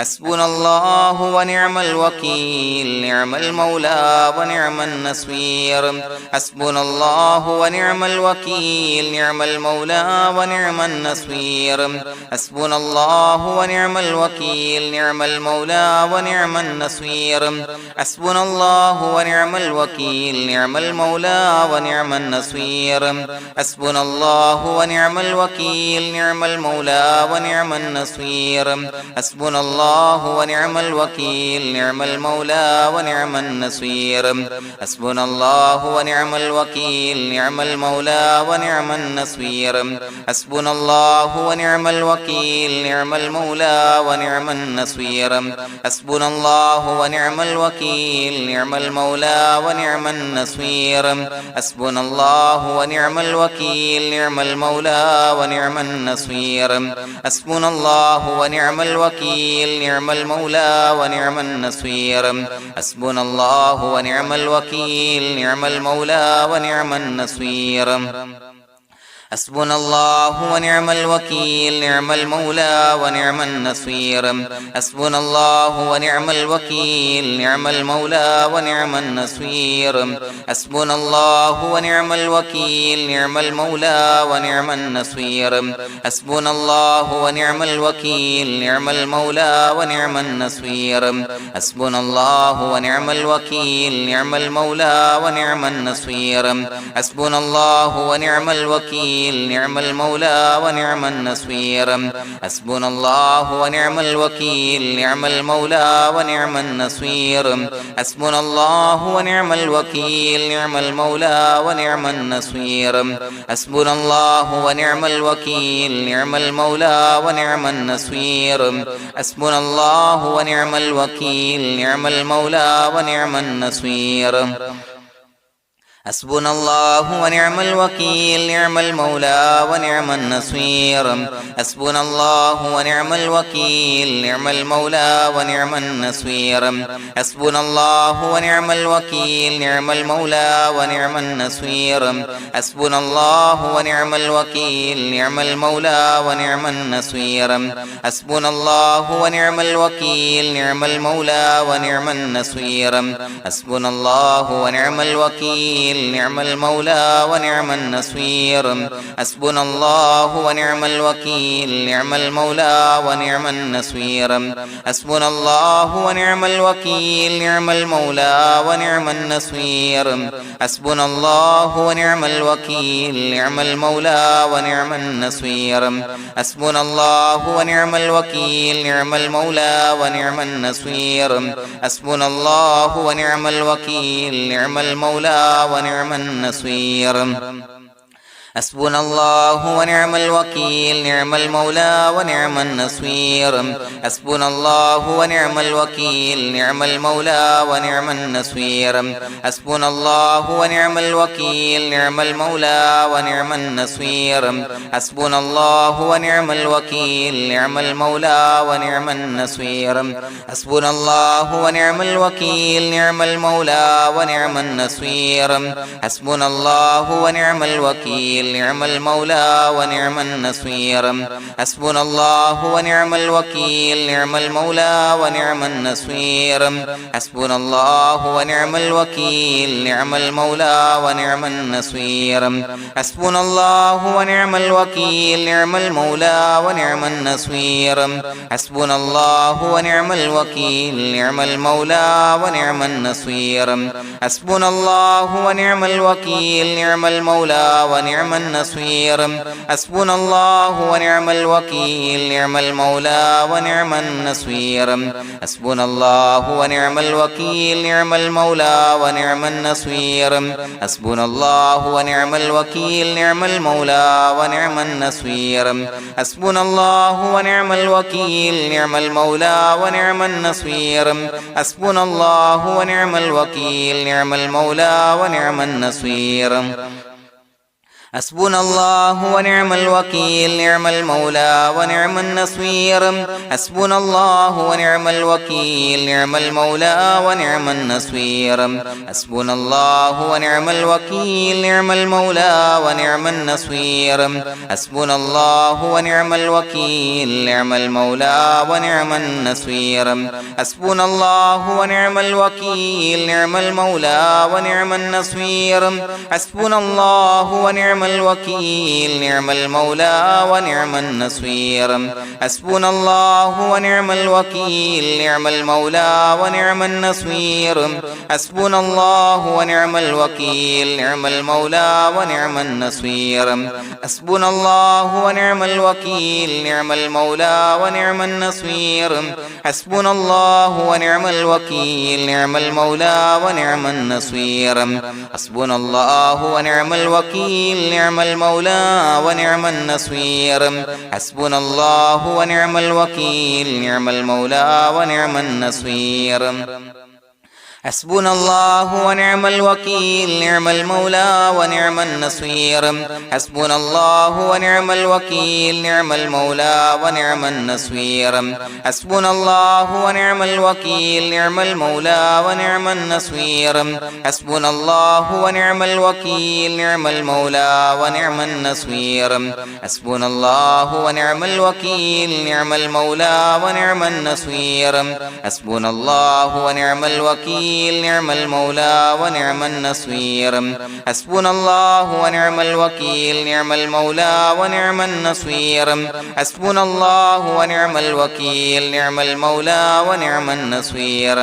حسبنا الله ونعم الوكيل نعم المولى ونعم النصير حسبنا الله ونعم الوكيل نعم المولى ونعم النصير حسبنا الله ونعم الوكيل نعم المولى ونعم النصير حسبنا الله ونعم الوكيل نعم المولى ونعم النصير حسبنا الله ونعم الوكيل نعم المولى ونعم النصير حسبنا الله ونعم الوكيل نعم المولى ونعم النصير حسبنا الله ونعم الوكيل نعم المولى ونعم النصير حسبنا الله ونعم الوكيل نعم المولى ونعم النصير حسبنا الله ونعم الوكيل نعم المولى ونعم النصير حسبنا الله ونعم الوكيل نعم المولى ونعم النصير حسبنا الله ونعم الوكيل نعم المولى ونعم النصير حسبنا الله ونعم الوكيل نعم المولى ونعم النصير حسبنا الله ونعم الوكيل نعم المولى ونعم النصير حسبنا الله ونعم الوكيل نعم المولى ونعم النصير حسبنا الله ونعم الوكيل نعم المولى ونعم النصير حسبنا الله ونعم الوكيل نعم المولى ونعم النصير حسبنا الله ونعم الوكيل نعم المولى ونعم النصير حسبنا الله ونعم الوكيل نعم المولى ونعم النصير حسبنا الله ونعم الوكيل نعم المولى ونعم النصير حسبنا الله ونعم الوكيل نعم المولى ونعم النصير حسبنا الله ونعم الوكيل نعم المولى ونعم النصير حسبنا الله ونعم الوكيل نعم المولى ونعم النصير حسبنا الله ونعم الوكيل نعم المولى ونعم النصير حسبنا الله ونعم الوكيل نعم المولى ونعم النصير حسبنا الله ونعم الوكيل نعم المولى ونعم النصير حسبنا الله ونعم الوكيل نعم المولى ونعم النصير حسبنا الله ونعم الوكيل نعم المولى ونعم النصير حسبنا الله ونعم الوكيل نعم المولى ونعم النصير حسبنا الله ونعم الوكيل نعم المولى ونعم النصير حسبنا الله ونعم الوكيل نعم المولى ونعم النصير حسبنا الله ونعم الوكيل نعم المولى ونعم النصير حسبنا الله ونعم الوكيل نعم المولى ونعم النصير حسبنا الله ونعم الوكيل نعم المولى ونعم النصير حسبنا الله ونعم الوكيل نعم المولى ونعم النصير حسبنا الله ونعم الوكيل نعم المولى ونعم النصير حسبنا الله ونعم الوكيل نعم المولى ونعم النصير حسبنا الله ونعم الوكيل نعم المولى ونعم النصير حسبنا الله ونعم الوكيل نعم المولى ونعم النصير حسبنا الله ونعم الوكيل نعم المولى ونعم النصير حسبنا الله ونعم الوكيل نعم المولى ونعم النصير حسبنا الله ونعم الوكيل نعم المولى ونعم النصير حسبنا الله ونعم الوكيل نعم المولى ونعم النصير حسبنا الله ونعم الوكيل نعم المولى ونعم النصير حسبنا الله ونعم الوكيل نعم المولى ونعم النصير حسبنا الله ونعم الوكيل نعم المولى ونعم النصير حسبنا الله ونعم الوكيل نعم المولى ونعم النصير حسبنا الله ونعم الوكيل نعم المولى ونعم النصير حسبنا الله ونعم الوكيل نعم المولى ونعم النصير حسبنا الله ونعم الوكيل نعم المولى ونعم النصير حسبنا الله ونعم الوكيل نعم المولى ونعم النصير حسبنا الله ونعم الوكيل نعم المولى ونعم النصير حسبنا الله ونعم الوكيل نعم المولى ونعم النصير حسبنا الله ونعم الوكيل نعم المولى ونعم النصير حسبنا الله ونعم الوكيل نعم المولى ونعم النصير حسبنا الله ونعم الوكيل نعم المولى ونعم النصير حسبنا الله ونعم الوكيل نعم المولى ونعم النصير حسبنا الله ونعم الوكيل نعم المولى ونعم النصير حسبنا الله ونعم الوكيل نعم المولى ونعم النصير حسبنا الله ونعم الوكيل نعم المولى ونعم النصير حسبنا الله ونعم الوكيل نعم المولى ونعم النصير حسبنا الله ونعم الوكيل نعم المولى ونعم النصير حسبنا الله ونعم الوكيل نعم المولى ونعم النصير حسبنا الله ونعم الوكيل نعم المولى ونعم النصير حسبنا الله ونعم الوكيل نعم المولى ونعم النصير حسبنا الله ونعم الوكيل نعم المولى ونعم النصير حسبنا الله ونعم الوكيل نعم المولى ونعم النصير حسبنا الله ونعم الوكيل نعم المولى ونعم النصير حسبنا الله ونعم الوكيل نعم المولى ونعم النصير حسبنا الله ونعم الوكيل نعم المولى ونعم النصير حسبنا الله ونعم الوكيل نعم المولى ونعم النصير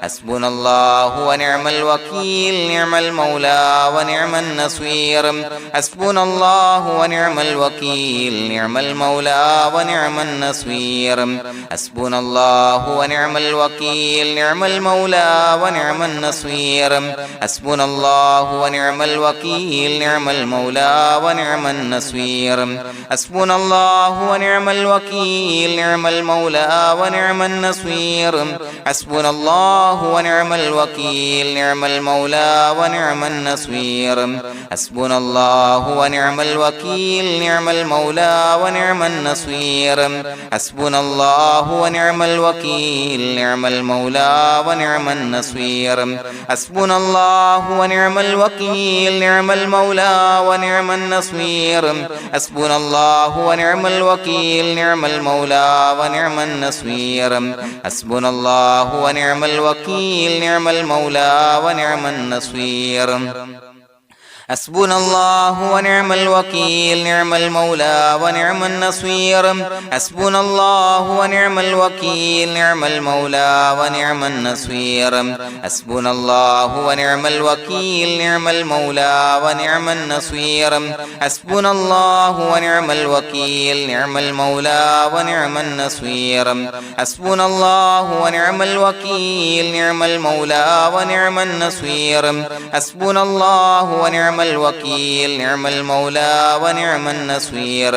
حسبنا الله ونعم الوكيل نعم المولى ونعم النصير حسبنا الله ونعم الوكيل نعم المولى ونعم النصير حسبنا الله ونعم الوكيل نعم المولى ونعم النصير حسبنا الله ونعم الوكيل نعم المولى ونعم النصير حسبنا الله ونعم الوكيل نعم المولى ونعم النصير حسبنا الله ونعم الوكيل نعم المولى ونعم النصير حسبنا الله ونعم الوكيل نعم المولى ونعم النصير حسبنا الله ونعم الوكيل نعم المولى ونعم النصير حسبنا الله ونعم الوكيل نعم المولى ونعم النصير حسبنا الله ونعم الوكيل نعم المولى ونعم النصير حسبنا الله ونعم الوكيل نعم المولى ونعم النصير حسبنا الله ونعم الوكيل نعم المولى ونعم النصير حسبنا الله ونعم الوكيل نعم المولى ونعم النصير حسبنا الله ونعم الوكيل نعم المولى ونعم النصير حسبنا الله ونعم الوكيل نعم المولى ونعم النصير حسبنا الله ونعم الوكيل نعم المولى ونعم النصير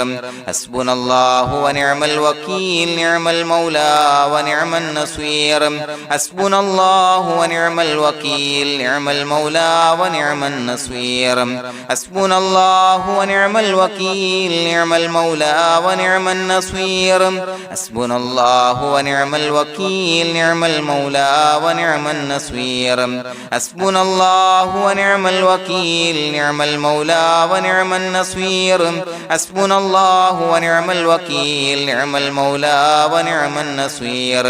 حسبنا الله ونعم الوكيل نعم المولى ونعم النصير حسبنا الله ونعم الوكيل نعم المولى ونعم النصير حسبنا الله ونعم الوكيل نعم المولى ونعم النصير حسبنا الله ونعم الوكيل نعم المولى ونعم النصير حسبنا الله ونعم الوكيل نعم المولى ونعم النصير حسبنا الله ونعم الوكيل نعم المولى ونعم النصير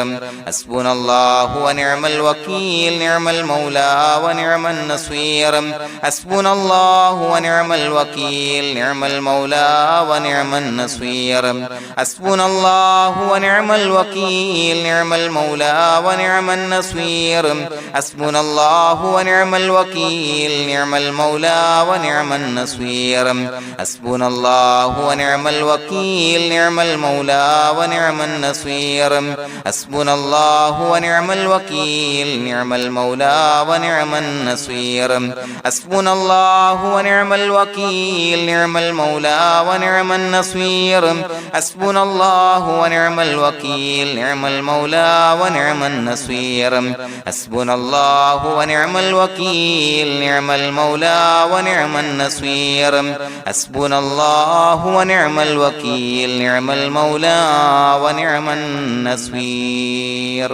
حسبنا الله ونعم الوكيل نعم المولى ونعم النصير حسبنا الله ونعم الوكيل نعم المولى ونعم النصير حسبنا الله ونعم الوكيل نعم المولى ونعم النصير حسبنا الله ونعم الوكيل نعم المولى ونعم النصير حسبنا الله ونعم الوكيل نعم المولى ونعم النصير حسبنا الله ونعم الوكيل نعم المولى ونعم النصير حسبنا الله ونعم الوكيل نعم المولى ونعم النصير حسبنا الله ونعم الوكيل نعم المولى ونعم النصير حسبنا الله ونعم الوكيل نعم المولى ونعم النصير حسبنا الله ونعم الوكيل نعم المولى ونعم النصير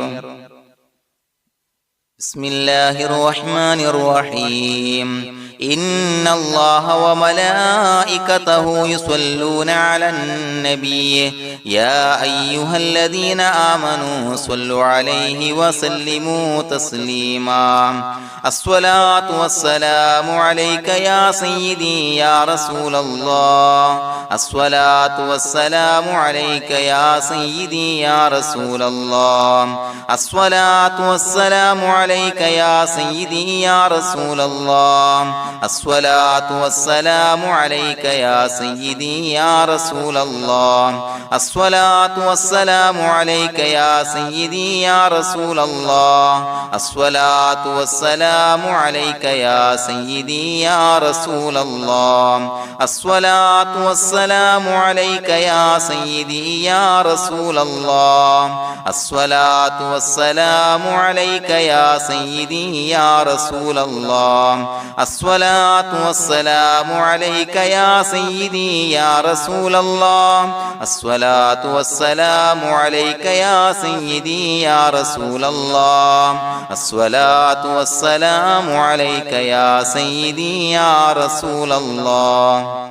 بسم الله الرحمن الرحيم إن الله وملائكته يصلون على النبي يا أيها الذين آمنوا صلوا عليه وسلموا تسليما الصلاة والسلام عليك يا سيدي يا رسول الله الصلاة والسلام عليك يا سيدي يا رسول الله الصلاة والسلام عليك يا سيدي يا رسول الله الصلاة والسلام عليك يا سيدي يا رسول الله الصلاة والسلام عليك يا سيدي يا رسول الله الصلاة والسلام عليك يا سيدي يا رسول الله الصلاة والسلام عليك يا سيدي يا رسول الله الصلاة والسلام عليك يا سيدي يا رسول الله الصلاة والسلام عليك يا سيدي يا رسول الله الصلاة والسلام عليك يا سيدي يا رسول الله الصلاة والسلام عليك يا سيدي يا رسول الله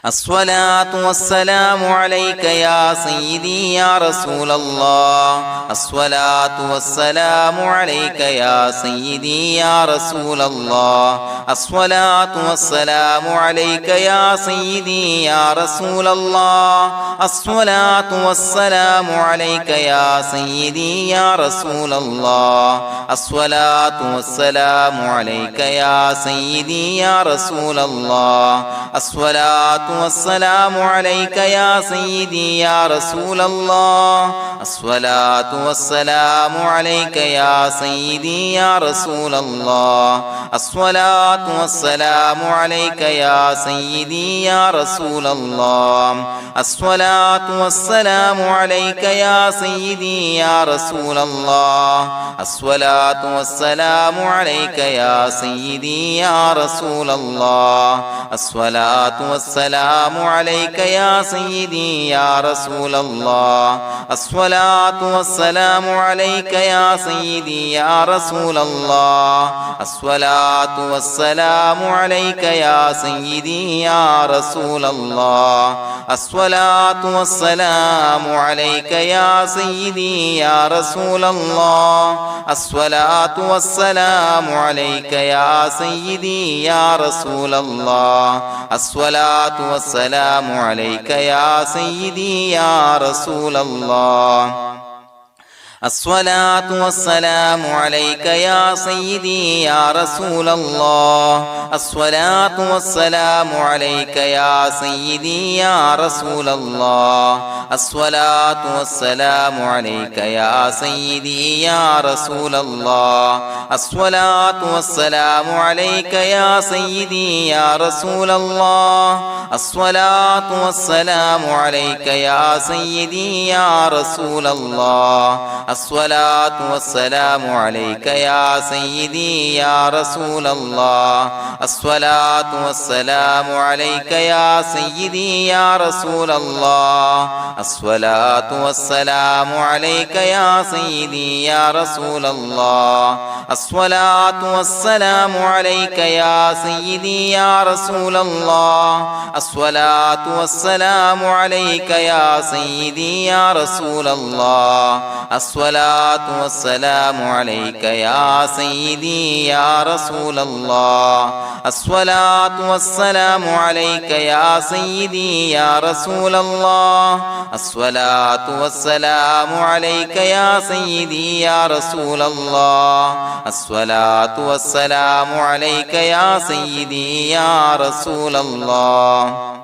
الصلاة والسلام عليك يا سيدي يا رسول الله الصلاة والسلام عليك يا سيدي يا رسول الله الصلاة والسلام عليك يا سيدي يا رسول الله الصلاة والسلام عليك يا سيدي يا رسول الله الصلاة والسلام عليك يا سيدي يا رسول الله الصلاة والسلام عليك يا سيدي يا رسول الله الصلاة والسلام عليك يا سيدي يا رسول الله الصلاة والسلام عليك يا سيدي يا رسول الله الصلاة والسلام عليك يا سيدي يا رسول الله الصلاة والسلام عليك يا سيدي يا رسول الله الصلاة والسلام عليك يا سيدي يا رسول الله الصلاة والسلام عليك يا سيدي يا رسول الله الصلاة والسلام عليك يا سيدي يا رسول الله الصلاة والسلام عليك يا سيدي يا رسول الله الصلاة والسلام عليك يا سيدي يا رسول الله الصلاة والسلام عليك يا سيدي يا رسول الله الصلاة والسلام عليك يا سيدي يا رسول الله الصلاة والسلام عليك يا سيدي يا رسول الله الصلاة والسلام عليك يا سيدي يا رسول الله الصلاة والسلام عليك يا سيدي يا رسول الله الصلاة والسلام عليك يا سيدي يا رسول الله الصلاة والسلام عليك يا سيدي يا رسول الله الصلاة والسلام عليك يا سيدي يا رسول الله الصلاة والسلام عليك يا سيدي يا رسول الله الصلاة والسلام عليك يا سيدي يا رسول الله الصلاة والسلام عليك يا سيدي يا رسول الله الصلاة والسلام عليك يا سيدي يا رسول الله الصلاة والسلام عليك يا سيدي يا رسول الله الصلاة والسلام عليك يا سيدي يا رسول الله الصلاة والسلام عليك يا سيدي يا رسول الله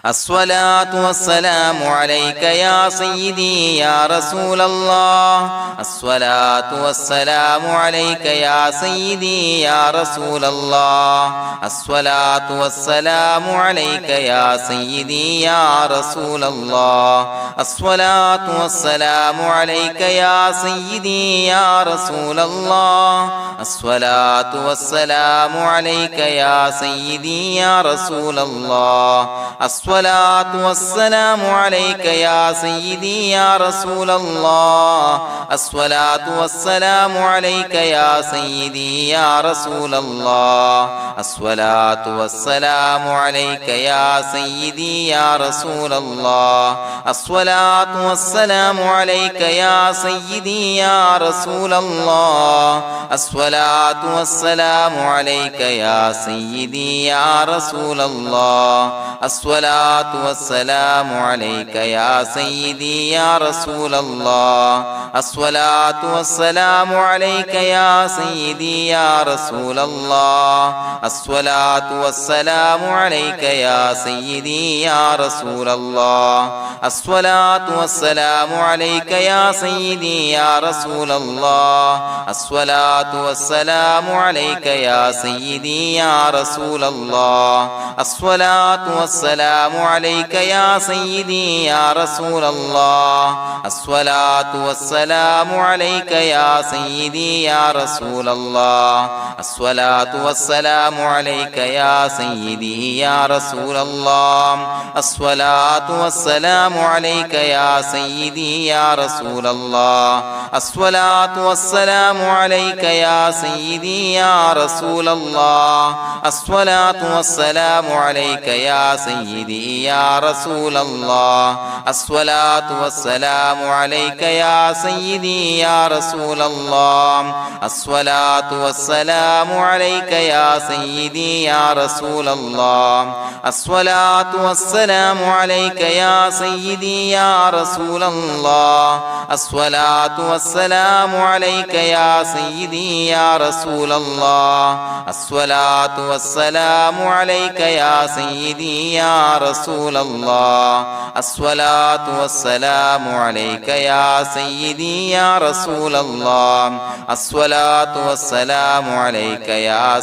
الصلاة والسلام عليك يا سيدي يا رسول الله الصلاة والسلام عليك يا سيدي يا رسول الله الصلاة والسلام عليك يا سيدي يا رسول الله الصلاة والسلام عليك يا سيدي يا رسول الله الصلاة والسلام عليك يا سيدي يا رسول الله الصلاة والسلام عليك يا سيدي يا رسول الله الصلاة والسلام عليك يا سيدي يا رسول الله الصلاة والسلام عليك يا سيدي يا رسول الله الصلاة والسلام عليك يا سيدي يا رسول الله الصلاة والسلام عليك يا سيدي يا رسول الله الصلاة والسلام عليك يا سيدي يا رسول الله الصلاة والسلام عليك يا سيدي يا رسول الله الصلاة والسلام عليك يا سيدي يا رسول الله الصلاة والسلام عليك يا سيدي يا رسول الله الصلاة والسلام عليك يا سيدي يا رسول الله الصلاة والسلام عليك يا سيدي يا رسول الله الصلاة والسلام عليك يا سيدي يا رسول الله الصلاة والسلام عليك يا سيدي يا رسول الله الصلاة والسلام عليك يا سيدي يا رسول الله الصلاة والسلام عليك يا سيدي يا رسول الله الصلاة والسلام عليك يا سيدي يا رسول الله الصلاة والسلام عليك يا سيدي يا رسول الله الصلاة والسلام عليك يا سيدي يا رسول الله الصلاة والسلام عليك يا سيدي يا رسول الله الصلاة والسلام عليك يا سيدي يا رسول الله الصلاة والسلام عليك يا سيدي يا رسول الله الصلاة والسلام عليك يا سيدي يا رسول الله الصلاة والسلام عليك يا سيدي يا رسول الله الصلاة والسلام عليك يا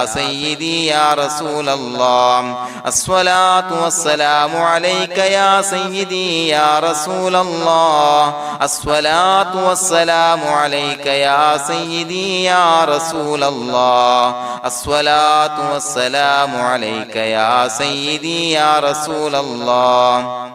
سيدي يا رسول الله الصلاة والسلام عليك يا سيدي يا رسول الله الصلاة والسلام عليك يا سيدي يا رسول الله الصلاة والسلام عليك يا سيدي يا رسول الله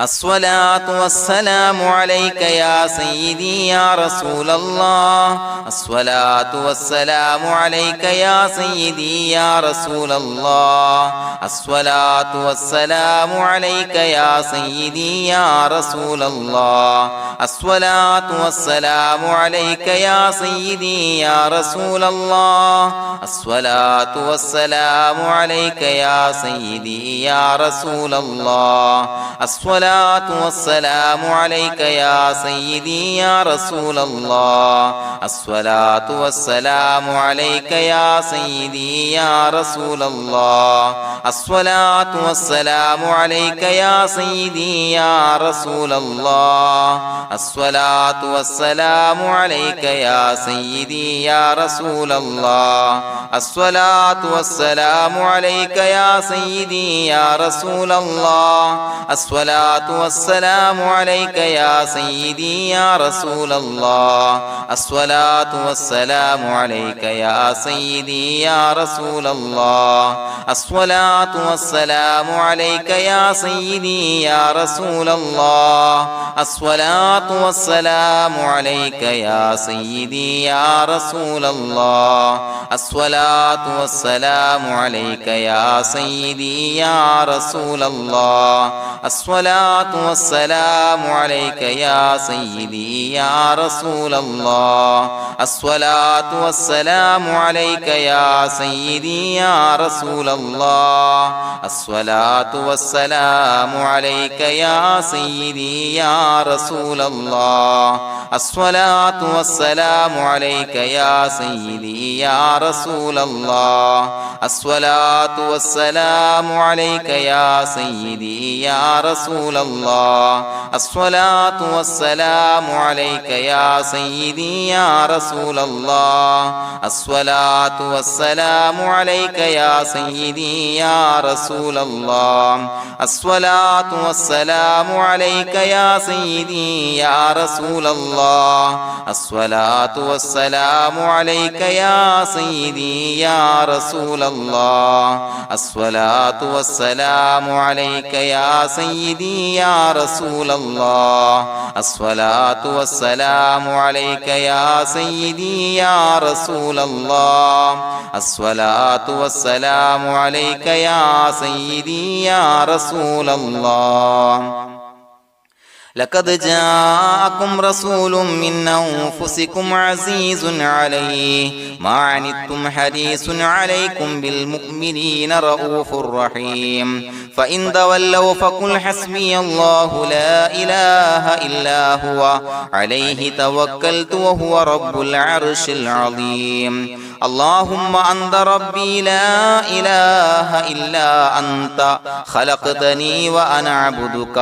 الصلاة والسلام عليك يا سيدي يا رسول الله الصلاة والسلام عليك يا سيدي يا رسول الله الصلاة والسلام عليك يا سيدي يا رسول الله الصلاة والسلام عليك يا سيدي يا رسول الله الصلاة والسلام عليك يا سيدي يا رسول الله الصلاة والسلام عليك يا سيدي يا رسول الله الصلاة والسلام عليك يا سيدي يا رسول الله الصلاة والسلام عليك يا سيدي يا رسول الله الصلاة والسلام عليك يا سيدي يا رسول الله الصلاة والسلام عليك يا سيدي يا رسول الله الصلاة والسلام عليك يا سيدي يا رسول الله الصلاة والسلام عليك يا سيدي يا رسول الله الصلاة والسلام عليك يا سيدي يا رسول الله الصلاة والسلام عليك يا سيدي يا رسول الله الصلاة والسلام عليك يا سيدي يا رسول الله الصلاة الصلاة والسلام عليك يا سيدي يا رسول الله الصلاة والسلام عليك يا سيدي يا رسول الله الصلاة والسلام عليك يا سيدي يا رسول الله الصلاة والسلام عليك يا سيدي يا رسول الله الصلاة والسلام عليك يا سيدي يا رسول الله الصلاة والسلام عليك يا سيدي يا رسول الله الصلاة والسلام عليك يا سيدي يا رسول الله الصلاة والسلام عليك يا سيدي يا رسول الله الصلاة والسلام عليك يا سيدي يا رسول الله الصلاة والسلام عليك يا سيدي يا رسول الله الصلاة والسلام عليك يا سيدي يا رسول الله الصلاة والسلام عليك يا سيدي يا رسول الله لقد جاءكم رسول من أنفسكم عزيز عليه ما عنتم حريص عليكم بالمؤمنين رؤوف رحيم فإن تولوا فقل حسبي الله لا إله إلا هو عليه توكلت وهو رب العرش العظيم اللهم أنت ربي لا إله إلا أنت خلقتني وأنا عبدك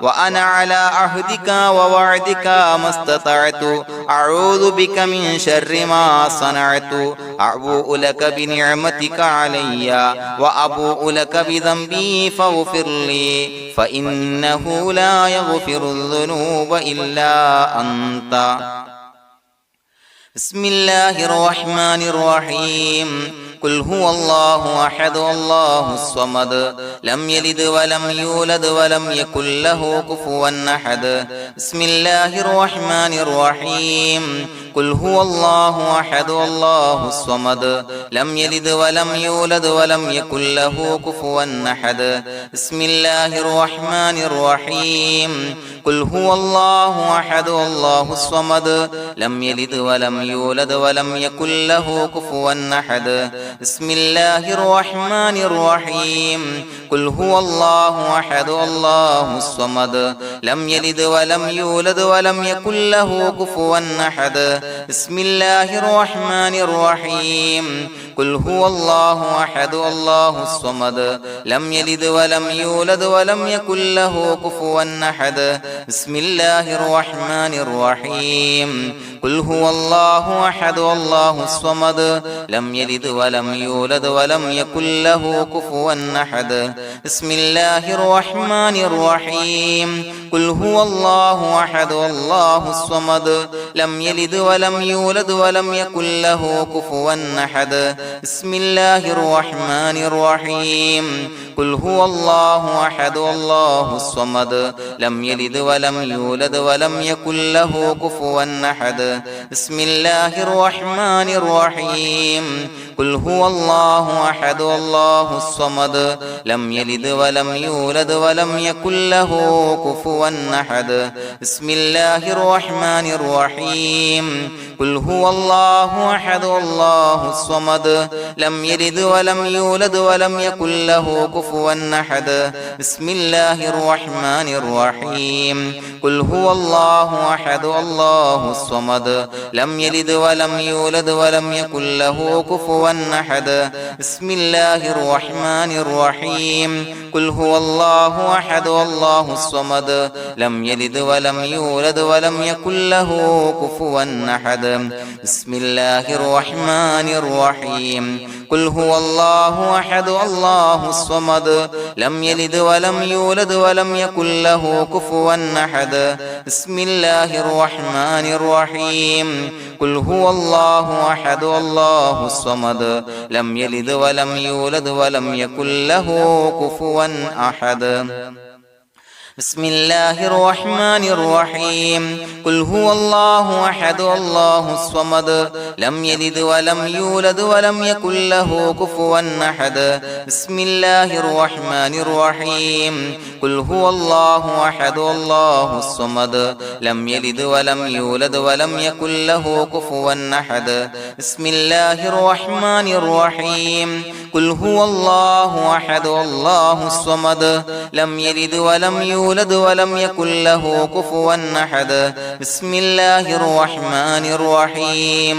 وأنا على عهدك ووعدك ما استطعت أعوذ بك من شر ما صنعت أبوء لك بنعمتك علي وأبوء لك بذنبي فاغفر لي فإنه لا يغفر الذنوب إلا أنت بسم الله الرحمن الرحيم قل هو الله أحد الله الصمد لم يلد ولم يولد ولم يكن له كفوا أحد بسم الله الرحمن الرحيم قل هو الله أحد الله الصمد لم يلد ولم يولد ولم يكن له كفوا أحد بسم الله الرحمن الرحيم قل هو الله أحد الله الصمد لم يلد ولم يولد ولم يكن له كفوا أحد بسم الله الرحمن الرحيم قل هو الله أحد الله الصمد لم يلد ولم يولد ولم يكن له كفوا أحد بسم الله الرحمن الرحيم قل هو الله أحد الله الصمد لم يلد ولم يولد ولم يكن له كفوا أحد بسم الله الرحمن الرحيم قل هو الله أحد الله الصمد لم يلد ولم يولد ولم يكن له كفوا أحد بسم الله الرحمن الرحيم قل هو الله أحد الله الصمد لم يلد ولم يولد ولم يكن له كفوا أحد بسم الله الرحمن الرحيم قل هو الله أحد الله الصمد لم يلد ولم يولد ولم يكن له كفوا أحد بسم الله الرحمن الرحيم قل هو الله أحد الله الصمد لم يلد ولم يولد ولم يكن له كفوا أحد بسم الله الرحمن الرحيم قل هو الله أحد الله الصمد لم يلد ولم يولد ولم يكن له كفوا أحد بسم الله الرحمن الرحيم قل هو الله أحد الله الصمد لم يلد ولم يولد ولم يكن له كفوا أحد بسم الله الرحمن الرحيم قل هو الله أحد الله الصمد لم يلد ولم يولد ولم يكن له كفوا أحد بسم الله الرحمن الرحيم قل هو الله أحد الله الصمد لم يلد ولم يولد ولم يكن له كفوا أحد بسم الله الرحمن الرحيم قل هو الله أحد الله الصمد لم يلد ولم يولد ولم يكن له كفوا أحد بسم الله الرحمن الرحيم قل هو الله أحد الله الصمد لم يلد ولم يولد ولم يكن له كفوا أحد بسم الله الرحمن الرحيم قل هو الله أحد الله الصمد لم يلد ولم يولد ولم يكن له كفوا أحد بسم الله الرحمن الرحيم قل هو الله أحد الله الصمد لم يلد ولم يولد ولم يكن له كفوا أحد بسم الله الرحمن الرحيم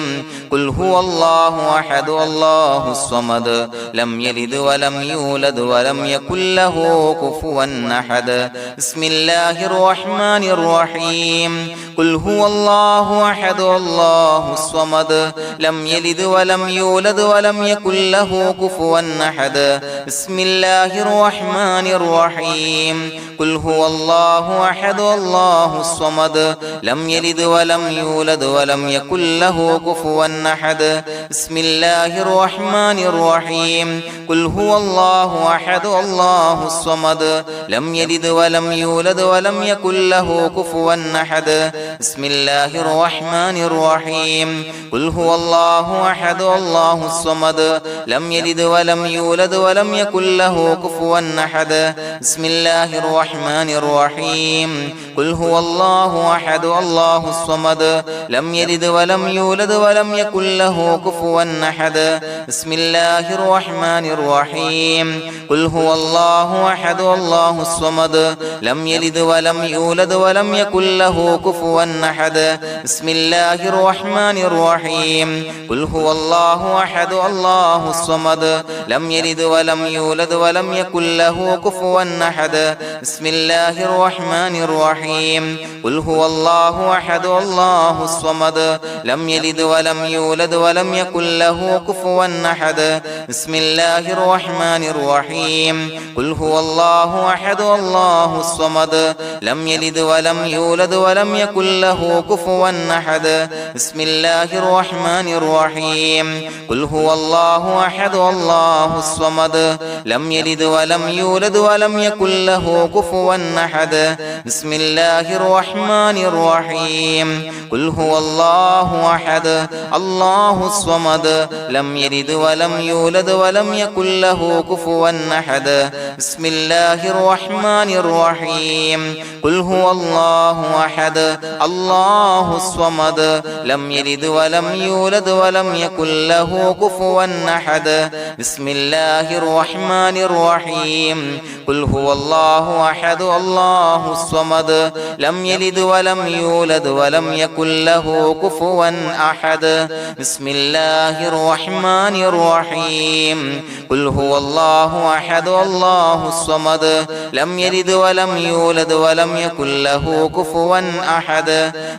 قل هو الله أحد الله الصمد لم يلد ولم يولد ولم يكن له كفوا أحد بسم الله الرحمن الرحيم قل هو الله أحد الله الصمد لم يلد ولم يولد ولم يكن له كفوا أحد بسم الله الرحمن الرحيم قل هو الله أحد الله الصمد لم يلد ولم يولد ولم يكن له كفوا أحد بسم الله الرحمن الرحيم قل هو الله أحد الله الصمد لم يلد ولم يولد ولم يكن له كفوا أحد بسم الله الرحمن الرحيم قل هو الله أحد الله الصمد لم يلد ولم يولد ولم يكن له كفوا أحد بسم الله الرحمن الرحيم قل هو الله أحد الله الصمد لم يلد ولم يولد ولم يكن له كفوا أحد بسم الله الرحمن الرحيم قل هو الله أحد الله الصمد لم يلد ولم يولد ولم يكن له كفوا أحد بسم الله الرحمن الرحيم قل هو الله أحد الله الصمد لم يلد ولم يولد ولم يكن له كفوا أحد بسم الله الرحمن الرحيم قل هو الله أحد الله الصمد لم يلد ولم يولد ولم يكن له كفوا أحد بسم الله الرحمن الرحيم قل هو الله أحد الله الصمد لم يلد ولم يولد ولم يكن له كفوا أحد بسم الله الرحمن الرحيم قل هو الله أحد الله الصمد لم يلد ولم يولد ولم يكن له كفوا أحد بسم الله الرحمن الرحيم قل هو الله أحد الله الصمد لم يلد ولم يولد ولم يكن له كفوا أحد بسم الله الرحمن الرحيم قل هو الله أحد الله الصمد لم يلد ولم يولد ولم يكن له كفوا أحد بسم الله الرحمن الرحيم قل هو الله أحد الله الصمد لم يلد ولم يولد ولم يكن له كفوا أحد بسم الله الرحمن الرحيم قل هو الله أحد الله الصمد لم يلد ولم يولد ولم يكن له كفوا أحد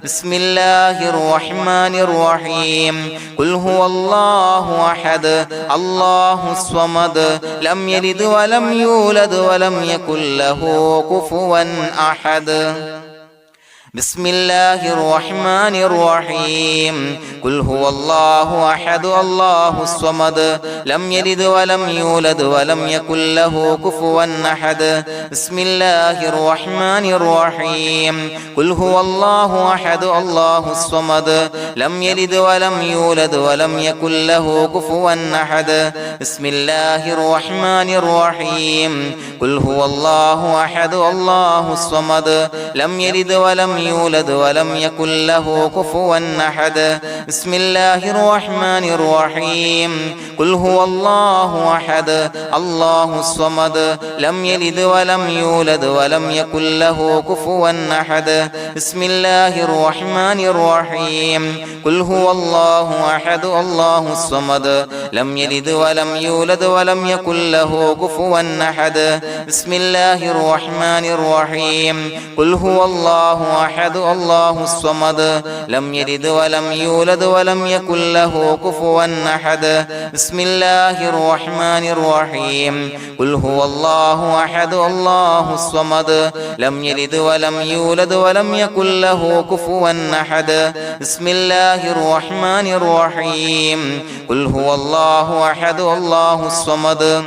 بسم الله الرحمن الرحيم قل هو الله أحد الله الصمد لم يلد ولم يولد ولم يكن له كفوا أحد بسم الله الرحمن الرحيم قل هو الله أحد الله الصمد لم يلد ولم يولد ولم يكن له كفوا أحد بسم الله الرحمن الرحيم قل هو الله أحد الله الصمد لم يلد ولم يولد ولم يكن له كفوا أحد بسم الله الرحمن الرحيم قل هو الله أحد الله الصمد لم يلد ولم يولد ولم يكن له كفوا أحد بسم الله الرحمن الرحيم قل هو الله أحد الله الصمد لم يلد ولم يولد ولم يكن له كفوا أحد بسم الله الرحمن الرحيم قل هو الله أحد الله الصمد لم يلد ولم يولد ولم يكن له كفوا أحد بسم الله الرحمن الرحيم قل هو الله أحد الله الصمد لم يلد ولم يولد ولم يكن له كفوا أحد بسم الله الرحمن الرحيم قل هو الله أحد الله الصمد لم يلد ولم يولد ولم يكن له كفوا أحد بسم الله الرحمن الرحيم قل هو الله أحد الله الصمد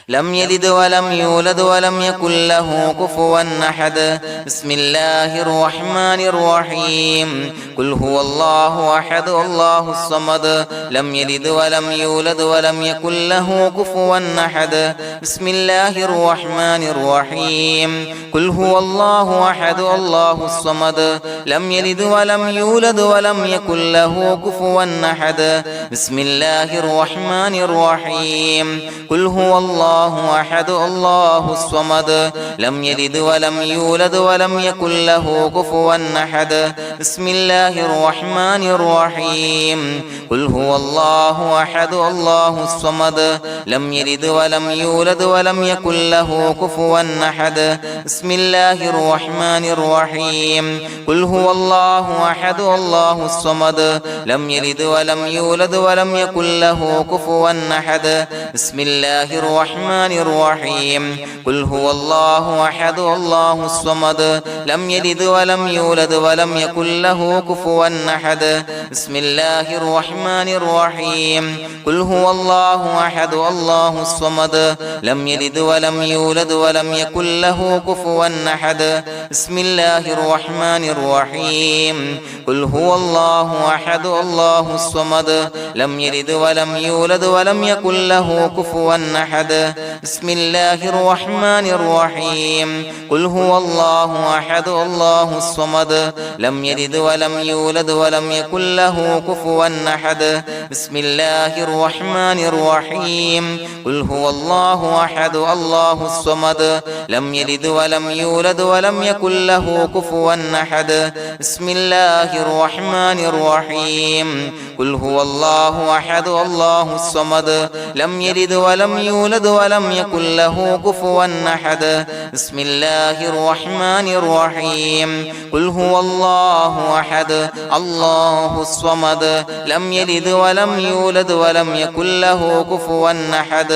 لم يلد ولم يولد ولم يكن له كفوا أحد بسم الله الرحمن الرحيم قل هو الله أحد الله الصمد لم يلد ولم يولد ولم يكن له كفوا أحد بسم الله الرحمن الرحيم قل هو الله أحد الله الصمد لم يلد ولم يولد ولم يكن له كفوا أحد بسم الله الرحمن الرحيم قل هو الله أحد الله الصمد لم يلد ولم يولد ولم يكن له كفوا أحد بسم الله الرحمن الرحيم قل هو الله أحد الله الصمد لم يلد ولم يولد ولم يكن له كفوا أحد بسم الله الرحمن الرحيم قل هو الله أحد الله الصمد لم يلد ولم يولد ولم يكن له كفوا أحد بسم الله الرحمن الرحيم قل هو الله أحد الله الصمد لم يلد ولم يولد ولم يكن له كفوا أحد بسم الله الرحمن الرحيم قل هو الله أحد الله الصمد لم يلد ولم يولد ولم يكن له كفوا أحد بسم الله الرحمن الرحيم قل هو الله أحد الله الصمد لم يلد ولم يولد ولم يكن له كفوا أحد بسم الله الرحمن الرحيم قل هو الله أحد الله الصمد لم يلد ولم يولد ولم يكن له كفوا أحد بسم الله الرحمن الرحيم قل هو الله أحد الله الصمد لم يلد ولم يولد ولم يكن له كفوا أحد بسم الله الرحمن الرحيم قل هو الله أحد الله الصمد لم يلد ولم يولد ولم يكن له كفوا أحد بسم الله الرحمن الرحيم قل هو الله أحد الله الصمد لم يلد ولم يولد ولم يكن له كفوا أحد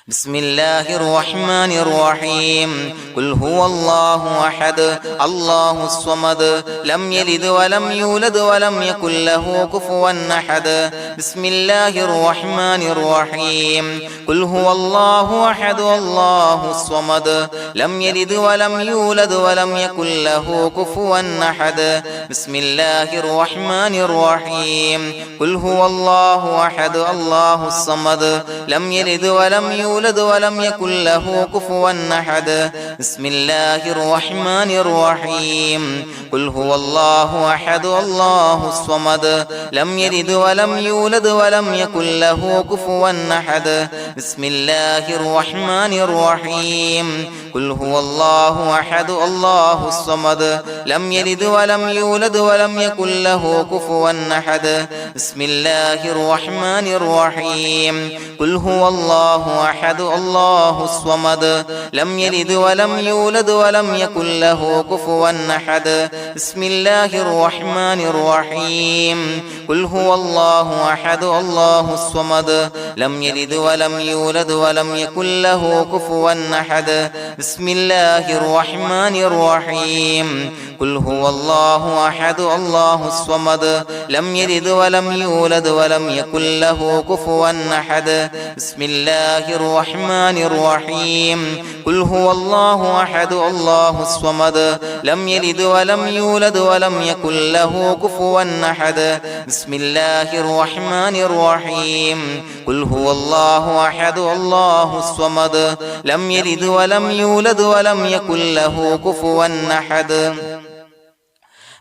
بسم الله الرحمن الرحيم قل هو الله أحد الله الصمد لم يلد ولم يولد ولم يكن له كفوا أحد بسم الله الرحمن الرحيم قل هو الله أحد الله الصمد لم يلد ولم يولد ولم يكن له كفوا أحد بسم الله الرحمن الرحيم قل هو الله أحد الله الصمد لم يلد ولم يولد ولم يكن له كفوا أحد بسم الله الرحمن الرحيم قل هو الله أحد الله الصمد لم يلد ولم يولد ولم يكن له كفوا أحد بسم الله الرحمن الرحيم قل هو الله أحد الله الصمد لم يلد ولم يولد ولم يكن له كفوا أحد بسم الله الرحمن الرحيم قل هو الله أحد الله الصمد لم يلد ولم يولد ولم يكن له كفوا أحد بسم الله الرحمن الرحيم قل هو الله أحد الله الصمد لم يلد ولم يولد ولم يكن له كفوا أحد بسم الله الرحمن الرحيم قل هو الله أحد الله الصمد لم يلد ولم يولد ولم يكن له كفوا أحد بسم الله الرحمن الرحيم قل هو الله أحد الله الصمد لم يلد ولم يولد ولم يكن له كفوا أحد بسم الله الرحمن الرحيم قل هو الله أحد الله الصمد لم يلد ولم يولد ولم يكن له كفوا أحد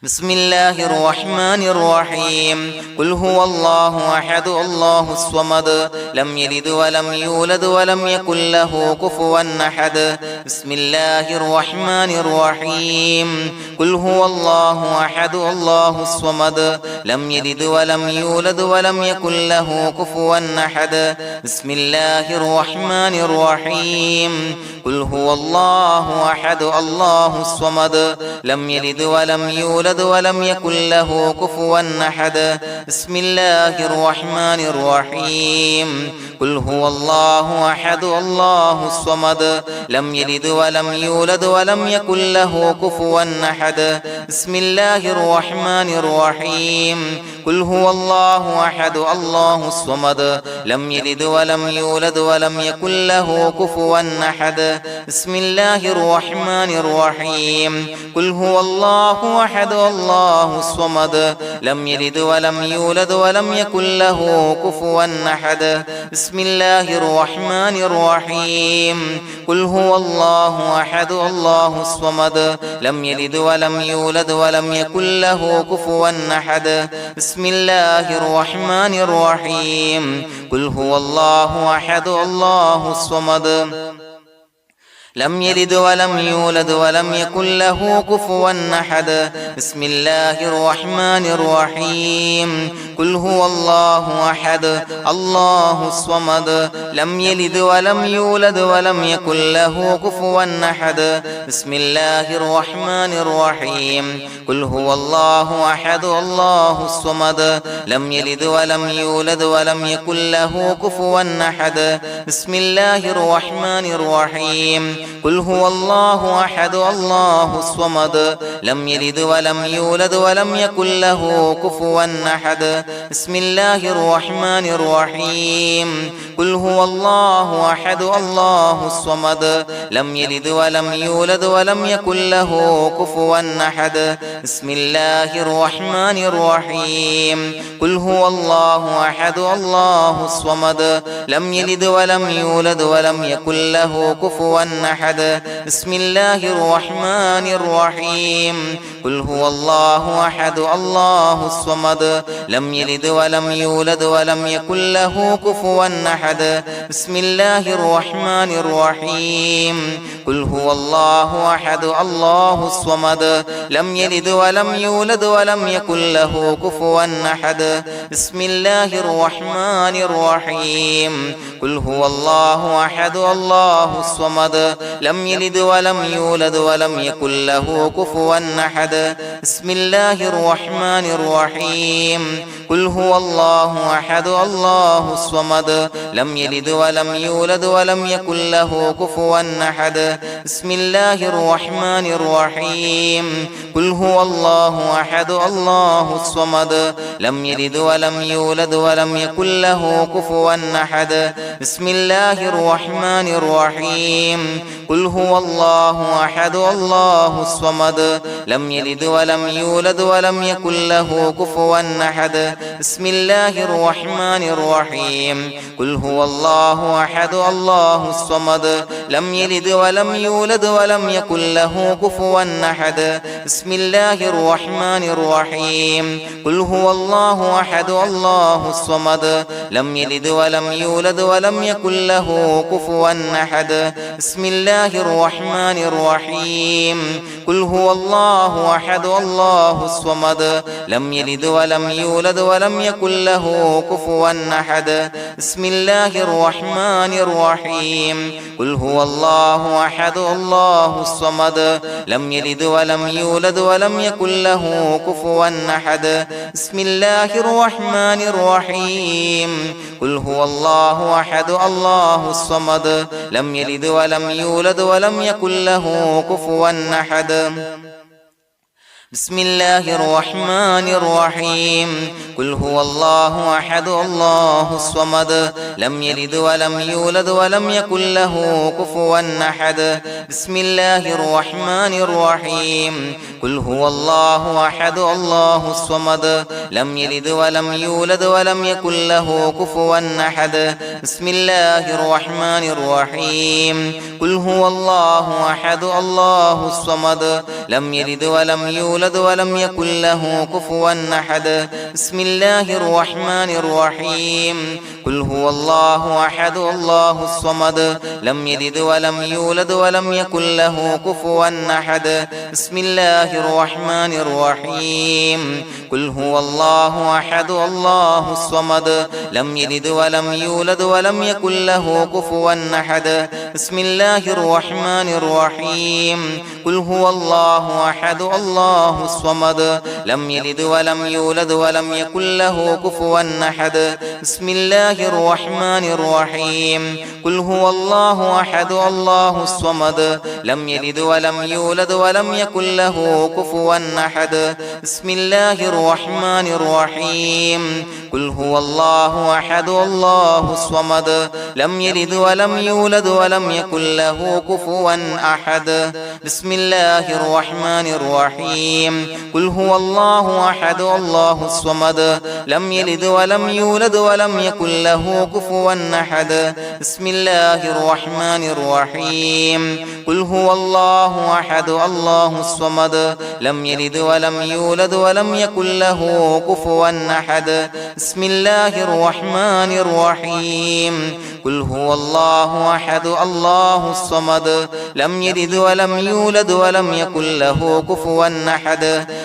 بسم الله الرحمن الرحيم قل هو الله أحد الله الصمد لم يلد ولم يولد ولم يكن له كفوا أحد بسم الله الرحمن الرحيم قل هو الله أحد الله الصمد لم يلد ولم يولد ولم يكن له كفوا أحد بسم الله الرحمن الرحيم قل هو الله أحد الله الصمد لم يلد ولم يولد يولد ولم يكن له كفوا أحد بسم الله الرحمن الرحيم قل هو الله أحد الله الصمد لم يلد ولم يولد ولم يكن له كفوا أحد بسم الله الرحمن الرحيم قل هو الله أحد الله الصمد لم يلد ولم يولد ولم يكن له كفوا أحد بسم الله الرحمن الرحيم قل هو الله أحد الله الصمد لم يلد ولم يولد ولم يكن له كفوا أحد بسم الله الرحمن الرحيم قل هو الله أحد الله الصمد لم يلد ولم يولد ولم يكن له كفوا أحد بسم الله الرحمن الرحيم قل هو الله أحد الله الصمد لم يلد ولم يولد ولم يكن له كفوا أحد بسم الله الرحمن الرحيم قل هو الله أحد الله الصمد لم يلد ولم يولد ولم يكن له كفوا أحد بسم الله الرحمن الرحيم قل هو الله أحد الله الصمد لم يلد ولم يولد ولم يكن له كفوا أحد بسم الله الرحمن الرحيم قل هو الله أحد الله الصمد لم يلد ولم يولد ولم يكن له كفوا أحد بسم الله الرحمن الرحيم قل هو الله أحد الله الصمد لم يلد ولم يولد ولم يكن له كفوا أحد بسم الله الرحمن الرحيم قل هو الله أحد الله الصمد لم يلد ولم يولد ولم يكن له كفوا أحد بسم الله الرحمن الرحيم قل هو الله أحد الله الصمد لم يلد ولم يولد ولم يكن له كفوا أحد بسم الله الرحمن الرحيم قل هو الله أحد الله الصمد لم يلد ولم يولد ولم يكن له كفوا أحد بسم الله الرحمن الرحيم قل هو الله أحد الله الصمد لم يلد ولم يولد ولم يكن له كفوا أحد بسم الله الرحمن الرحيم قل هو الله أحد الله الصمد لم يلد ولم يولد ولم يكن له كفوا أحد بسم الله الرحمن الرحيم قل هو الله أحد الله الصمد لم يلد ولم يولد ولم يكن له كفوا أحد بسم الله الرحمن الرحيم قل هو الله أحد الله الصمد لم يلد ولم يولد ولم يكن له كفوا أحد بسم الله الرحمن الرحيم قل هو الله أحد الله الصمد لم يلد ولم يولد ولم يكن له كفوا أحد بسم الله الرحمن الرحيم قل هو الله أحد الله الصمد لم يلد ولم يولد ولم يكن له كفوا أحد بسم الله الرحمن الرحيم قل هو الله أحد الله الصمد لم يلد ولم يولد ولم يكن له كفوا أحد بسم الله الرحمن الرحيم قل هو الله أحد الله الصمد لم يلد ولم يولد ولم يكن له كفوا أحد بسم الله الرحمن الرحيم قل هو الله أحد الله الصمد لم يلد ولم يولد ولم يكن له كفوا أحد بسم الله الرحمن الرحيم قل هو الله أحد الله الصمد لم يلد ولم يولد ولم يكن له كفوا أحد بسم الله الرحمن الرحيم قل هو الله أحد الله الصمد لم يلد ولم يولد ولم يكن له كفوا أحد بسم الله الرحمن الرحيم قل هو الله أحد الله الصمد لم يلد ولم يولد ولم يكن له كفوا أحد بسم الله الرحمن الرحيم قل هو الله أحد الله الصمد لم يلد ولم يولد ولم يكن له كفوا أحد بسم الله الرحمن الرحيم قل هو الله أحد الله الصمد لم يلد ولم يولد ولم يكن له كفوا أحد بسم الله الرحمن الرحيم قل هو الله الله أحد الله الصمد لم يلد ولم يولد ولم يكن له كفوا أحد بسم الله الرحمن الرحيم قل هو الله أحد الله الصمد لم يلد ولم يولد ولم يكن له كفوا أحد بسم الله الرحمن الرحيم قل هو الله أحد الله الصمد لم يلد ولم يولد ولم يكن له كفوا أحد بسم الله الرحمن الرحيم قل هو الله أحد الله الصمد لم يلد ولم يولد ولم يكن له كفوا أحد بسم الله الرحمن الرحيم قل هو الله أحد الله الصمد لم يلد ولم يولد ولم يكن له كفوا أحد بسم الله الرحمن الرحيم قل هو الله أحد الله الصمد لم يلد ولم يولد ولم يكن له كفوا أحد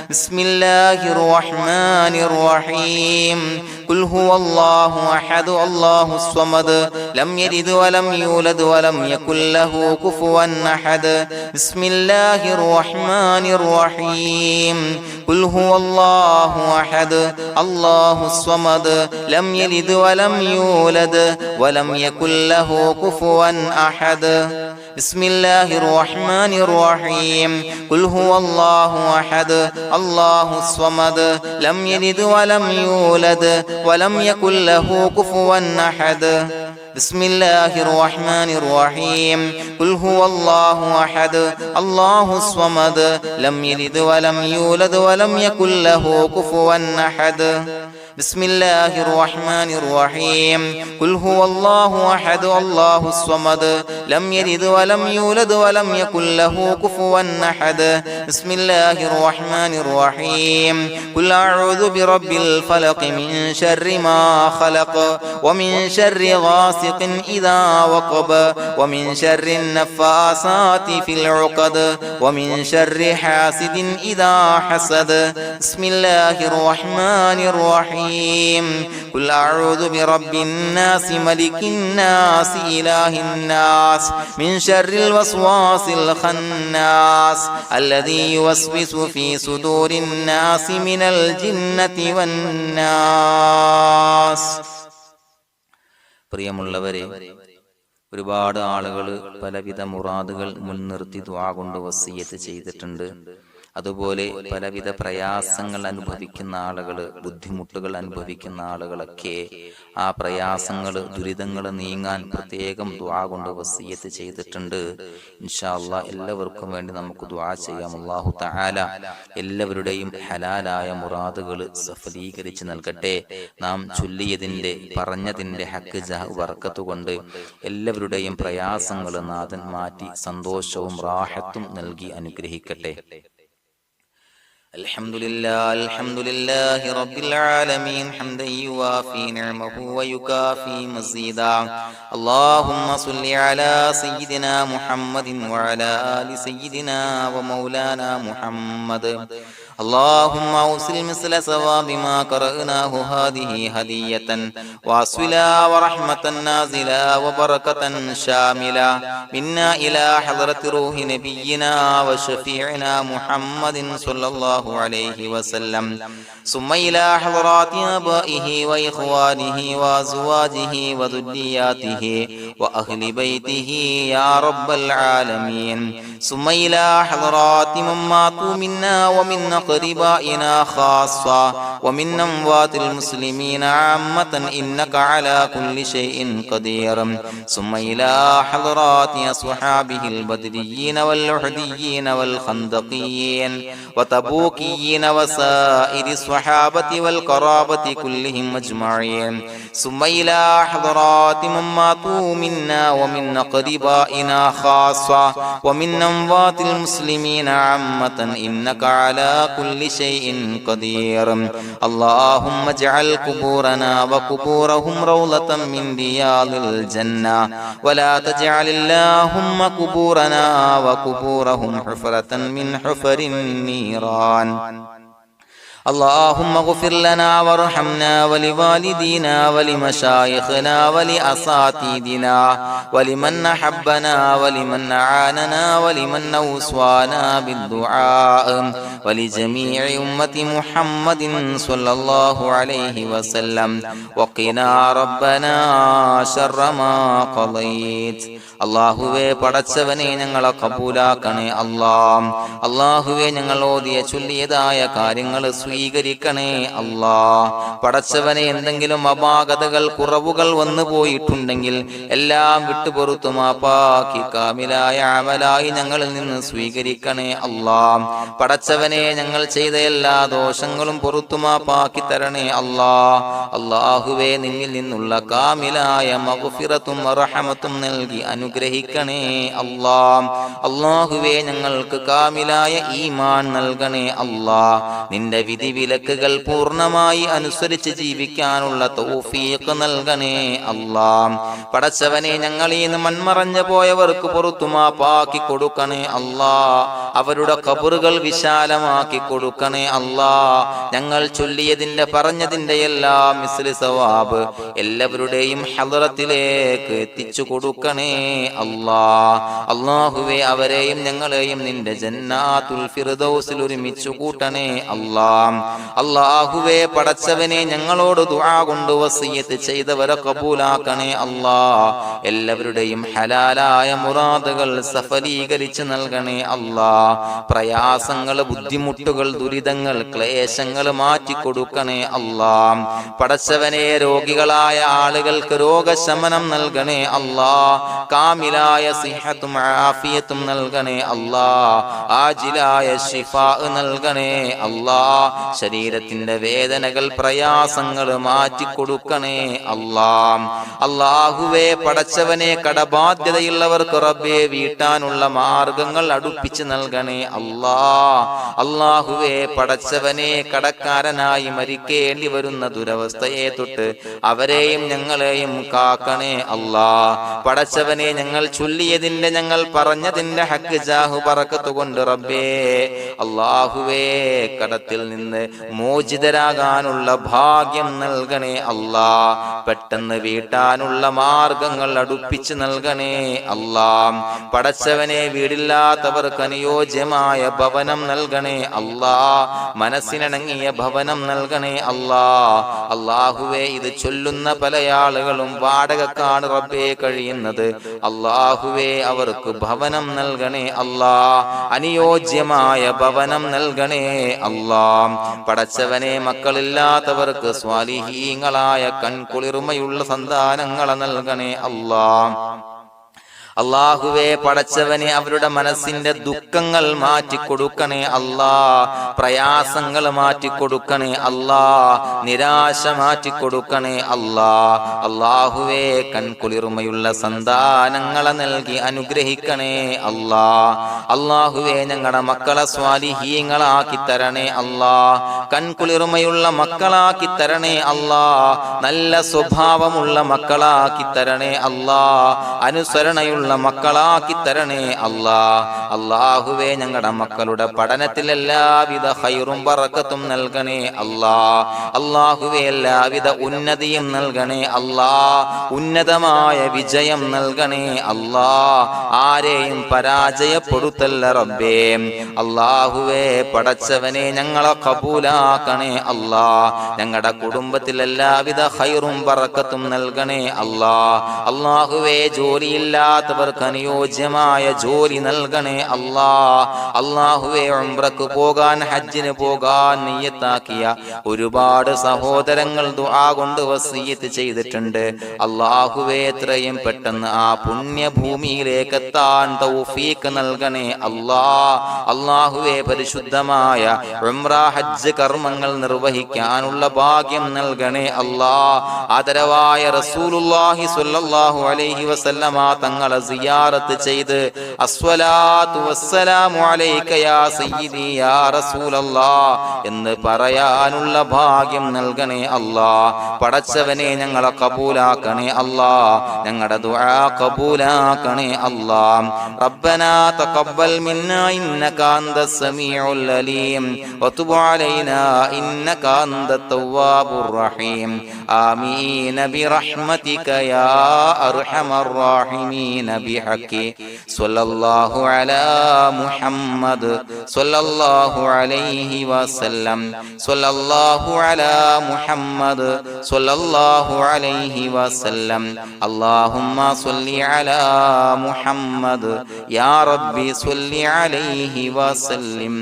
بسم الله الرحمن الرحيم قل هو الله أحد الله الصمد لم يلد ولم يولد ولم يكن له كفوا أحد بسم الله الرحمن الرحيم قل هو الله أحد الله الصمد لم يلد ولم يولد ولم يكن له كفوا أحد بسم الله الرحمن الرحيم قل هو الله أحد الله الصمد لم يلد ولم يولد ولم يكن له كفوا أحد بسم الله الرحمن الرحيم قل هو الله أحد الله الصمد لم يلد ولم يولد ولم يكن له كفوا أحد بسم الله الرحمن الرحيم قل هو الله أحد الله الصمد لم يلد ولم يولد ولم يكن له كفوا أحد بسم الله الرحمن الرحيم قل أعوذ برب الفلق من شر ما خلق ومن شر غاسق إذا وقب ومن شر النفاثات في العقد ومن شر حاسد إذا حسد بسم الله الرحمن الرحيم قل أعوذ برب الناس ملك الناس إله الناس من شر الوسواس الخناس الذي يوسوس في صدور الناس من الجنة والناس. പ്രിയമുള്ളവരെ, ഒരുപാട് ആളുകൾ പലവിധ മുറാദുകൾ മുൻനിർത്തി ദുആ കൊണ്ട് വസിയ്യത്ത് ചെയ്തിട്ടുണ്ട്. അതുപോലെ പലവിധ പ്രയാസങ്ങൾ അനുഭവിക്കുന്ന ആളുകൾ, ബുദ്ധിമുട്ടുകൾ അനുഭവിക്കുന്ന ആളുകളൊക്കെ ആ പ്രയാസങ്ങൾ, ദുരിതങ്ങൾ നീങ്ങാൻ പ്രത്യേകം ദുആ കൊണ്ട് വസിയ്യത്ത് ചെയ്തിട്ടുണ്ട്. ഇൻഷാ അല്ലാഹ് എല്ലാവർക്കും വേണ്ടി നമുക്ക് ദുആ ചെയ്യാം. അല്ലാഹു തആല എല്ലാവരുടെയും ഹലാലായ മുറാദുകൾ സഫലീകരിച്ച് നൽകട്ടെ. നാം ചൊല്ലിയതിന്റെ, പറഞ്ഞതിന്റെ ഹക്ക് ജാഹ് ബർക്കത്ത് കൊണ്ട് എല്ലാവരുടെയും പ്രയാസങ്ങൾ നാഥൻ മാറ്റി സന്തോഷവും റാഹത്തും നൽകി അനുഗ്രഹിക്കട്ടെ. الحمد لله رب العالمين حمدا يوافي نعمه ويكافي مزيدا. اللهم صل على سيدنا محمد وعلى آل سيدنا ومولانا محمد. اللهم أوصل مثل ثواب ما قرأناه هذه هدية واصلا ورحمة نازلا وبركة شاملة منا إلى حضرة روح نبينا وشفيعنا محمد صلى الله عليه وسلم، ثم إلى حضرات آبائه وإخوانه وأزواجه وذرياته وأهل بيته يا رب العالمين، ثم إلى حضرات من ماتوا منا ومن أقربائنا خاصة ومن أموات المسلمين عامة إنك على كل شيء قدير، ثم إلى حضرات أصحابه البدريين والأحديين والخندقيين وتبوكيين وسائر الصحابة والقرابة كلهم أجمعين، ثم إلى حضرات من ماتوا منا ومن أقربائنا خاصة ومن أموات المسلمين عامة إنك على كل شيء قدير. اللهم اجعل قبورنا وقبورهم روضة من رياض الجنة، ولا تجعل اللهم قبورنا وقبورهم حفرة من حفر النيران. اللهم اغفر لنا وارحمنا ولوالدينا ولمشايخنا ولأساتذتنا ولمن أحبنا ولمن أعاننا ولمن أوصانا بالدعاء ولجميع أمة محمد صلى الله عليه وسلم وقنا ربنا شر ما قضيت. അള്ളാഹുവേ പടച്ചവനെ ഞങ്ങളെ കബൂലാക്കണേ അല്ലാഹ്. അള്ളാഹുവേ ഞങ്ങൾ ഓതിയ ചൊല്ലിയതായ കാര്യങ്ങൾ സ്വീകരിക്കണേ അല്ലാഹ്. പടച്ചവനെ എന്തെങ്കിലും അപാകതകൾ കുറവുകൾ വന്നു പോയിട്ടുണ്ടെങ്കിൽ എല്ലാം വിട്ടുപൊറുത്തു മാപ്പാക്കി കാമിലായ അമലായി ഞങ്ങളിൽ നിന്ന് സ്വീകരിക്കണേ അല്ലാഹ്. പടച്ചവനെ ഞങ്ങൾ ചെയ്ത എല്ലാ ദോഷങ്ങളും പൊറുത്തു മാപ്പാക്കി തരണേ അല്ലാഹ്. അള്ളാഹുവേ നിന്നിൽ നിന്നുള്ള കാമിലായ മഗ്ഫിറത്തും റഹമത്തും നൽകി അനുഗ്രഹിക്കണേ അല്ലാഹ്. അല്ലാഹുവേ ഞങ്ങൾക്ക് കാമിലായ ഈമാൻ നൽകണേ അല്ലാഹ്. നിന്റെ വിധി വിലക്കുകൾ പൂർണ്ണമായി അനുസരിച്ച് ജീവിക്കാനുള്ള തൗഫീഖ് നൽകണേ അല്ലാഹ്. പടച്ചവനെ ഞങ്ങളിൽ നിന്ന് മൺമറഞ്ഞു പോയവർക്ക് പുറത്തു മാപ്പാക്കി കൊടുക്കണേ അല്ലാഹ്. അവരുടെ ഖബറുകൾ വിശാലമാക്കി കൊടുക്കണേ അല്ലാഹ്. ഞങ്ങൾ ചൊല്ലിയതിന്റെ പറഞ്ഞതിന്റെ എല്ലാം മിസ്ലി സവാബ് എല്ലാവരുടെയും ഹളറത്തിലേക്ക് എത്തിച്ചു കൊടുക്കണേ അല്ലാഹ്. അല്ലാഹുവേ അവരെയും ഞങ്ങളെയും നിന്റെ ജന്നാത്തുൽ ഫിർദൗസിൽ ഒരുമിച്ചു കൂട്ടണേ അല്ലാഹ്. അല്ലാഹുവേ പടച്ചവനെ ഞങ്ങളോട് ദുആ കൊണ്ട് വസിയത്ത് ചെയ്തവരെ കബൂലാക്കണേ അല്ലാഹ്. എല്ലാവരുടെയും ഹലാലായ മുറാദുകൾ സഫലീകരിച്ച് നൽകണേ അല്ലാഹ്. പ്രയാസങ്ങൾ, ബുദ്ധിമുട്ടുകൾ, ദുരിതങ്ങൾ, ക്ലേശങ്ങൾ മാറ്റിക്കൊടുക്കണേ അല്ലാഹ്. പടച്ചവനെ രോഗികളായ ആളുകൾക്ക് രോഗശമനം നൽകണേ അല്ലാഹ്. കാമിലായ സിഹത്തും ആഫിയത്തും നൽകണേ അല്ലാഹ്. ആജിലായ ശിഫാ നൽകണേ അല്ലാഹ്. ശരീരത്തിന്റെ വേദനകൾ, പ്രയാസങ്ങൾ മാറ്റിക്കൊടുക്കണേ അല്ലാഹ്. അല്ലാഹുവേ പടച്ചവനെ കടബാധ്യതയുള്ളവർക്ക് റബ്ബേ വീട്ടാനുള്ള മാർഗങ്ങൾ അടുപ്പിച്ച് നൽകണേ അല്ലാഹ്. അല്ലാഹുവേ പടച്ചവനെ കടക്കാരനായി മരിക്കേണ്ടി വരുന്ന ദുരവസ്ഥയെ തൊട്ട് അവരെയും ഞങ്ങളെയും കാക്കണേ അല്ലാഹ്. പടച്ചവനെ ഞങ്ങൾ ചൊല്ലിയതിന്റെ, ഞങ്ങൾ പറഞ്ഞതിന്റെ ഹക്ക് ജാഹു ബറക്കത്ത് കൊണ്ട് റബ്ബേ അല്ലാഹുവേ കടത്തിൽ നിന്ന് മോചിതരാകാനുള്ള ഭാഗ്യം നൽകണേ അല്ലാഹ്. പെട്ടെന്ന് വീട്ടാനുള്ള മാർഗങ്ങൾ അടുപ്പിച്ച് നൽകണേ അല്ലാഹ്. പടച്ചവനെ വീടില്ലാത്തവർക്ക് അനുയോജ്യമായ ഭവനം നൽകണേ അല്ലാഹ്. മനസ്സിനിണങ്ങിയ ഭവനം നൽകണേ അല്ലാഹ്. അല്ലാഹുവേ ഇത് ചൊല്ലുന്ന പല ആളുകളും വാടകക്കാണ് റബ്ബേ കഴിയുന്നത്. അല്ലാഹുവേ അവർക്ക് ഭവനം നൽകണേ അല്ലാഹ്. അനുയോജ്യമായ ഭവനം നൽകണേ അല്ലാഹ്. പടച്ചവനെ മക്കളില്ലാത്തവർക്ക് സ്വാലിഹീങ്ങളായ കൺകുളിർമയുള്ള സന്താനങ്ങളെ നൽകണേ അല്ലാഹ്. അല്ലാഹുവേ പടച്ചവനെ അവരുടെ മനസ്സിന്റെ ദുഃഖങ്ങൾ മാറ്റിക്കൊടുക്കണേ അല്ലാഹ്. പ്രയാസങ്ങൾ മാറ്റിക്കൊടുക്കണേ അല്ലാഹ്. നിരാശ മാറ്റിക്കൊടുക്കണേ അല്ലാഹ്. അല്ലാഹുവേ കൺകുളിർമയുള്ള സന്താനങ്ങളെ നൽകി അനുഗ്രഹിക്കണേ അല്ലാഹ്. അല്ലാഹുവേ ഞങ്ങളുടെ മക്കളെ സ്വാലിഹീങ്ങളാക്കി തരണേ അല്ലാഹ്. കൺകുളിർമയുള്ള മക്കളാക്കി തരണേ അല്ലാഹ്. നല്ല സ്വഭാവമുള്ള മക്കളാക്കി തരണേ അല്ലാഹ്. അനുസരണയുള്ള മക്കളാക്കി തരണേ അല്ലാഹ്. അല്ലാഹുവേ ഞങ്ങളുടെ മക്കളുടെ പഠനത്തിൽ എല്ലാവിധ ഖൈറും ബറക്കത്തും നൽകണേ അല്ലാഹ്. അല്ലാഹുവേ എല്ലാവിധ ഉന്നതിയും നൽകണേ അല്ലാഹ്. ഉന്നതമായ വിജയം നൽകണേ അല്ലാഹ്. ആരെയും പരാജയപ്പെടുത്തല്ല റബ്ബേ. അല്ലാഹുവേ പടച്ചവനെ ഞങ്ങളെ കബൂലാക്കണേ അല്ലാഹ്. ഞങ്ങളുടെ കുടുംബത്തിൽ എല്ലാവിധ ഖൈറും ബറക്കത്തും നൽകണേ അല്ലാഹ്. അല്ലാഹുവേ ജോലിയില്ലാത്ത അനുയോജ്യമായ ജോലി നൽകണേ അല്ലാഹ്. അല്ലാഹുവേ ഉംറക്ക് പോകാൻ, ഹജ്ജിന് പോകാൻ നിയ്യത്താക്കിയ ഒരുപാട് സഹോദരങ്ങൾ ദുആ കൊണ്ട് വസിയത്ത് ചെയ്തിട്ടുണ്ട്. അല്ലാഹുവേ എത്രയും പെട്ടെന്ന് ആ പുണ്യഭൂമിയിലേക്ക് എത്താൻ തൗഫീഖ് നൽകണേ അല്ലാഹ്. അല്ലാഹുവേ പരിശുദ്ധമായ ഉംറ ഹജ്ജ് കർമ്മങ്ങൾ നിർവഹിക്കാനുള്ള ഭാഗ്യം നൽകണേ അല്ലാഹ്. ആദരവായ റസൂലുള്ളാഹി സ്വല്ലല്ലാഹു അലൈഹി വസല്ലമ തങ്ങളെ സിയാറത്ത് ചെയ്ത് അസ്സലാത്തു വസ്സലാമു അലൈക യാ സയ്യിദി യാ റസൂലല്ലാഹ് എന്ന് പറയാനുള്ള ഭാഗ്യം നൽകണേ അല്ലാഹ്. പടച്ചവനെ ഞങ്ങളെ കബൂലാക്കണേ അല്ലാഹ്, ഞങ്ങളുടെ ദുആ കബൂലാക്കണേ അല്ലാഹ്. റബ്ബനാ തഖബ്ബൽ മിന്നാ ഇന്നക അന്തസ് സമീഉൽ അലീം വതുബ് അലൈനാ ഇന്നക അന്തത് തവ്വാബുർ റഹീം. ആമീൻ ബിറഹ്മതിക യാ അർഹമർ റഹീമീൻ ബിഹഖി സ്വല്ലല്ലാഹു അലാ മുഹമ്മദ് സ്വല്ലല്ലാഹു അലൈഹി വസല്ലം സ്വല്ലല്ലാഹു അലാ മുഹമ്മദ് സ്വല്ലല്ലാഹു അലൈഹി വസല്ലം. അല്ലാഹുമ്മ സ്വല്ലി അലാ മുഹമ്മദ് യാ റബ്ബി സ്വല്ലി അലൈഹി വസല്ലം.